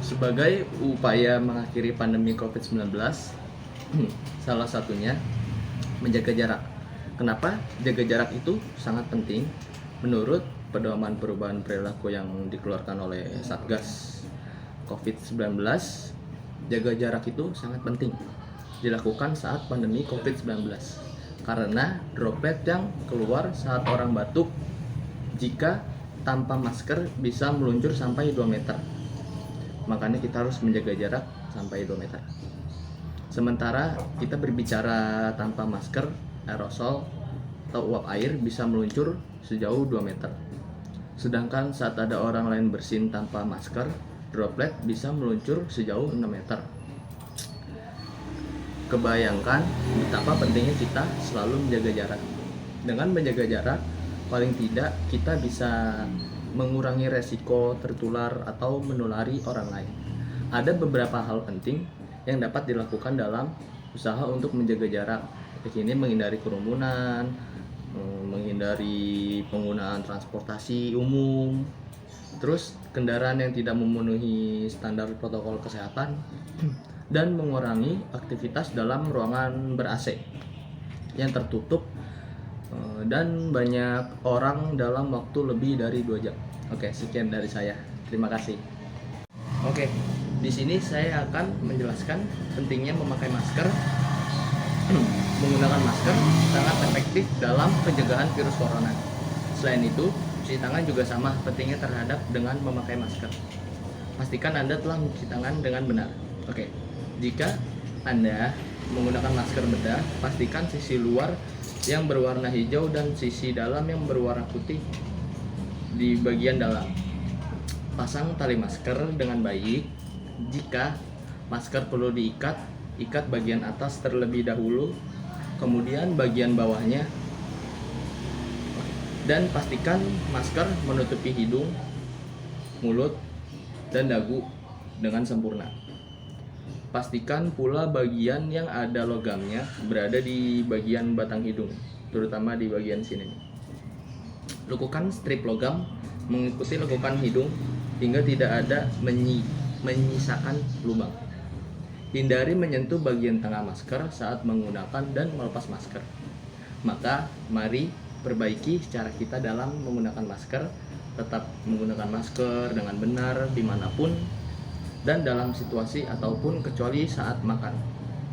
Sebagai upaya mengakhiri pandemi COVID-19, salah satunya menjaga jarak. Kenapa jaga jarak itu sangat penting? Menurut pedoman perubahan perilaku yang dikeluarkan oleh Satgas COVID-19, jaga jarak itu sangat penting dilakukan saat pandemi COVID-19 karena droplet yang keluar saat orang batuk jika tanpa masker bisa meluncur sampai 2 meter. Makanya kita harus menjaga jarak sampai 2 meter. Sementara kita berbicara tanpa masker, aerosol atau uap air bisa meluncur sejauh 2 meter. Sedangkan saat ada orang lain bersin tanpa masker, droplet bisa meluncur sejauh 6 meter. Kebayangkan betapa pentingnya kita selalu menjaga jarak. Dengan menjaga jarak, paling tidak kita bisa mengurangi resiko tertular atau menulari orang lain. Ada beberapa hal penting yang dapat dilakukan dalam usaha untuk menjaga jarak. Di sini menghindari kerumunan, menghindari penggunaan transportasi umum, terus kendaraan yang tidak memenuhi standar protokol kesehatan, dan mengurangi aktivitas dalam ruangan ber-AC yang tertutup dan banyak orang dalam waktu lebih dari 2 jam. Oke, sekian dari saya. Terima kasih. Oke, di sini saya akan menjelaskan pentingnya memakai masker. Menggunakan masker sangat efektif dalam pencegahan virus corona. Selain itu, cuci tangan juga sama pentingnya terhadap dengan memakai masker. Pastikan Anda telah mencuci tangan dengan benar. Oke, jika Anda menggunakan masker bedah, pastikan sisi luar yang berwarna hijau dan sisi dalam yang berwarna putih di bagian dalam. Pasang tali masker dengan baik. Jika masker perlu diikat, ikat bagian atas terlebih dahulu, kemudian bagian bawahnya, dan pastikan masker menutupi hidung, mulut, dan dagu dengan sempurna. Pastikan pula bagian yang ada logamnya berada di bagian batang hidung, terutama di bagian sini. Lakukan strip logam mengikuti lekukan hidung hingga tidak ada menyisakan lubang. Hindari menyentuh bagian tengah masker saat menggunakan dan melepas masker. Maka, mari perbaiki cara kita dalam menggunakan masker. Tetap menggunakan masker dengan benar dimanapun dan dalam situasi ataupun kecuali saat makan.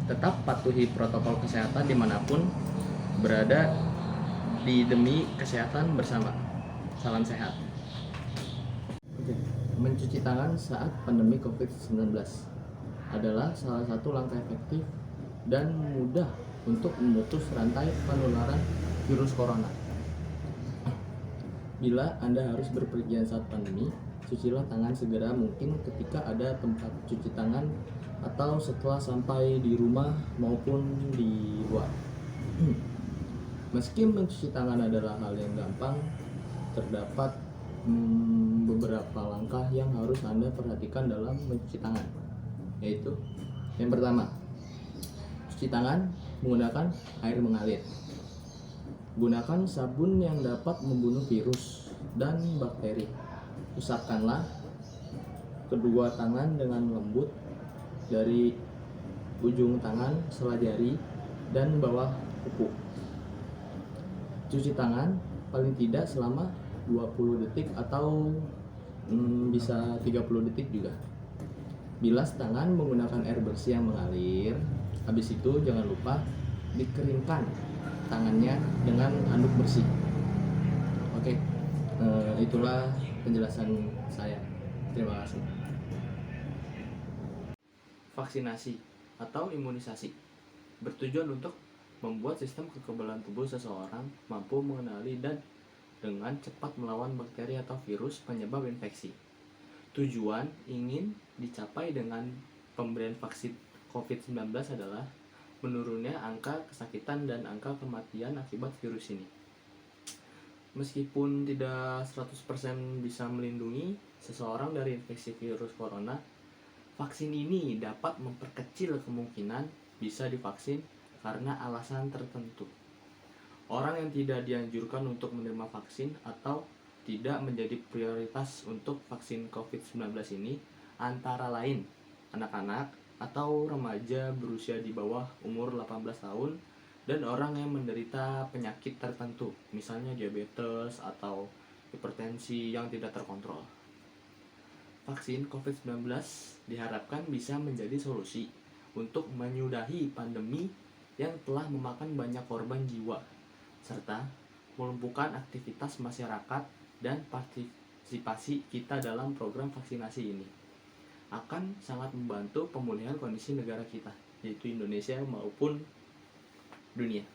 Tetap patuhi protokol kesehatan dimanapun berada demi kesehatan bersama. Salam sehat. Mencuci tangan saat pandemi COVID-19 adalah salah satu langkah efektif dan mudah untuk memutus rantai penularan virus corona. Bila Anda harus berpergian saat pandemi, cucilah tangan segera mungkin ketika ada tempat cuci tangan atau setelah sampai di rumah maupun di luar. Meski mencuci tangan adalah hal yang gampang, terdapat beberapa langkah yang harus Anda perhatikan dalam mencuci tangan, yaitu yang pertama, cuci tangan menggunakan air mengalir. Gunakan sabun yang dapat membunuh virus dan bakteri. Usapkanlah kedua tangan dengan lembut dari ujung tangan, sela jari, dan bawah kuku. Cuci tangan paling tidak selama 20 detik atau bisa 30 detik juga. Bilas tangan menggunakan air bersih yang mengalir. Habis itu jangan lupa dikeringkan tangannya dengan handuk bersih. Oke, itulah penjelasan saya. Terima kasih. Vaksinasi atau imunisasi bertujuan untuk membuat sistem kekebalan tubuh seseorang mampu mengenali dan dengan cepat melawan bakteri atau virus penyebab infeksi. Tujuan ingin dicapai dengan pemberian vaksin COVID-19 adalah menurunnya angka kesakitan dan angka kematian akibat virus ini. Meskipun tidak 100% bisa melindungi seseorang dari infeksi virus corona, vaksin ini dapat memperkecil kemungkinan bisa divaksin karena alasan tertentu. Orang yang tidak dianjurkan untuk menerima vaksin atau tidak menjadi prioritas untuk vaksin COVID-19 ini antara lain anak-anak atau remaja berusia di bawah umur 18 tahun dan orang yang menderita penyakit tertentu, misalnya diabetes atau hipertensi yang tidak terkontrol. Vaksin COVID-19 diharapkan bisa menjadi solusi untuk menyudahi pandemi yang telah memakan banyak korban jiwa, serta melumpuhkan aktivitas masyarakat dan partisipasi kita dalam program vaksinasi ini. Akan sangat membantu pemulihan kondisi negara kita, yaitu Indonesia maupun dunia.